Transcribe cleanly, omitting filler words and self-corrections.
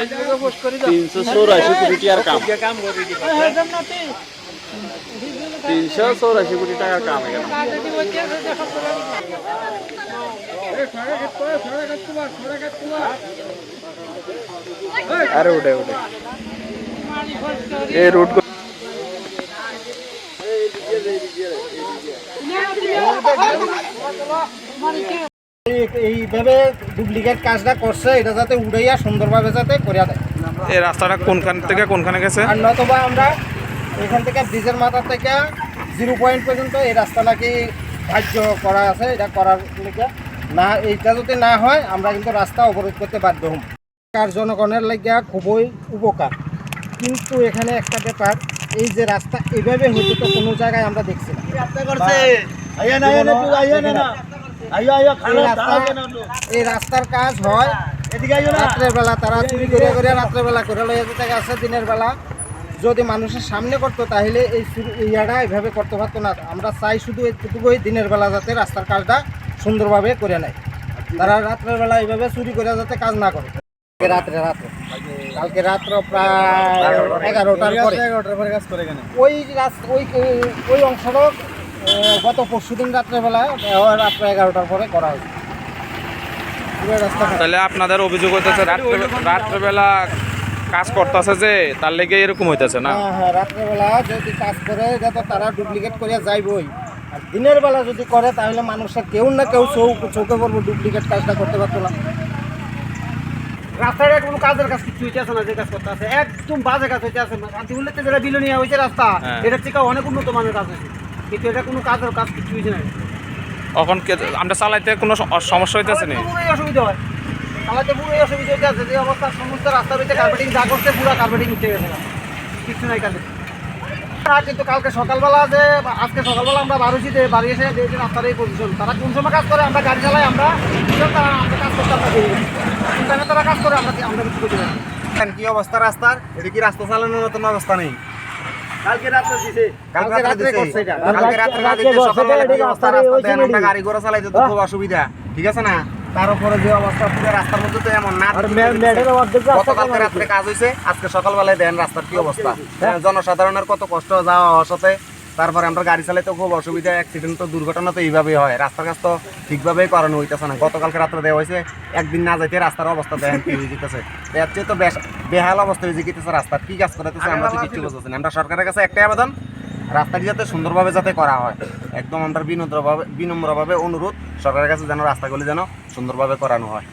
384 কোটি টাকার কাম 384 কোটি টাকার কাম এখানে। আরে উঠে এই রুট এইভাবে ডুপ্লিকেট কাজটা করছে, এটা যাতে উড়াইয়া সুন্দরভাবে যাতে করিয়া দেয়। এই রাস্তাটা কোনখান থেকে কোনখানে গেছে? আর নতবা আমরা এখান থেকে ব্রিজের মাথা থেকে 0 পয়েন্ট পর্যন্ত এই রাস্তাটাকে ধার্য করা আছে। এটা করার লেগে না, এইটা যদি না হয় আমরা কিন্তু রাস্তা অবরোধ করতে বাধ্য হব। আর জনগণের লাগিয়া খুবই উপকার, কিন্তু এখানে একটা ব্যাপার, এই যে রাস্তা এভাবে হয়তো তো কোনো জায়গায় আমরা দেখছি না। এই রাস্তার কাজ হয় রাত্রের বেলা, তারা চুরি করে রাত্রের বেলা করে লইয়া যেতে গেছে। দিনের বেলা যদি মানুষের সামনে করতো তাহলে এই ইয়াটা এইভাবে করতে পারতো না। আমরা চাই শুধু এইটুকুই, দিনের বেলা যাতে রাস্তার কাজটা সুন্দরভাবে করে নেয়। তারা রাত্রের বেলা এইভাবে চুরি করে যাতে কাজ না করে। কালকে রাত্র প্রায় 11টার পরে ওই অংশটা গত পরশুদিন রাত্রেবেলা রাত্র 11টার পরে করা হয়েছে। তাহলে আপনাদের অভিযোগ হইতেছে রাত্রেবেলা কাজ করতেছে যে তার লেগে এরকম হইতেছে না? হ্যাঁ, রাত্রেবেলা যদি কাজ করে যাতে তারা ডুপ্লিকেট করিয়া যাইবই। আর দিনের বেলা যদি করে তাহলে মানুষের কেউ না কেউ চোখে পড়বো, ডুপ্লিকেট কাজটা করতে পারতো না। রাস্তাটা কোনো কাজের কাজ কিছু হইতেছে না, যে কাজ করতে আছে একদম বাজে কাজ হইতে আছে। শান্তিপুরতে যেটা বিলোনিয়া হয়েছে রাস্তা, এটার থেকে অনেক উন্নত মানের কাজ হয়েছে, কিন্তু এটা কোনো কাজের কাজ কিছু হয়েছে না। এখন আমরা চালাইতে কোনো সমস্যা হইতেছে না? পুরোই অসুবিধা হয়, চালাতে পুরোই অসুবিধা হইতে আছে। যে অবস্থা সমস্ত রাস্তার ভিতরে কার্পেটিং যা করছে, পুরো কার্পেটিং উঠে গেছে, কিছু নাই কাজে। কিন্তু কালকে সকালবেলা আজকে সকালবেলা আমরা বাড়ি এসে দেখছি রাস্তার এই পজিশন। তারা কোন সময় কাজ করে, আমরা গাড়ি চালাই, আমরা কাজ করতে আমরা দেরি, তারা কাজ করে আমরা কিছু করতে পারি। কি অবস্থা রাস্তার? এটা কি রাস্তা চালানোর মতন অবস্থা নেই। কালকে রাত্রে করছে এটা, কালকে রাত্রে না দেখতে সকালবেলা কি অবস্থা রাস্তা দেন, আমরা গাড়ি ঘোড়া চালাইতে তো খুব অসুবিধা, ঠিক আছে না? তার উপরে যে অবস্থা পুরো রাস্তার মধ্যে তো এমন না। গতকালকে রাত্রে কাজ হয়েছে, আজকে সকালবেলায় দেন রাস্তার কি অবস্থা। জনসাধারণের কত কষ্ট যাওয়া সাথে, তারপরে আমরা গাড়ি চালাইতে খুব অসুবিধা, অ্যাক্সিডেন্ট তো দুর্ঘটনা তো এইভাবেই হয়। রাস্তার কাজ তো ঠিকভাবেই করানো হইতেছে না। গতকালকে রাত্রে দেওয়া হয়েছে, একদিন না যাইতে রাস্তার অবস্থা দেখেন কি হয়ে যেতেছে। এর চেয়ে তো বেহাল অবস্থা হয়ে যেতেছে রাস্তার। কি কাজ করাতেছে আমরা তো কিছু বুঝতেছি না। আমরা সরকারের কাছে একটাই আবেদন, রাস্তাটি যাতে সুন্দরভাবে যাতে করা হয়। একদম আমরা বিনম্রভাবে অনুরোধ সরকারের কাছে যেন রাস্তাগুলি যেন সুন্দরভাবে করানো হয়।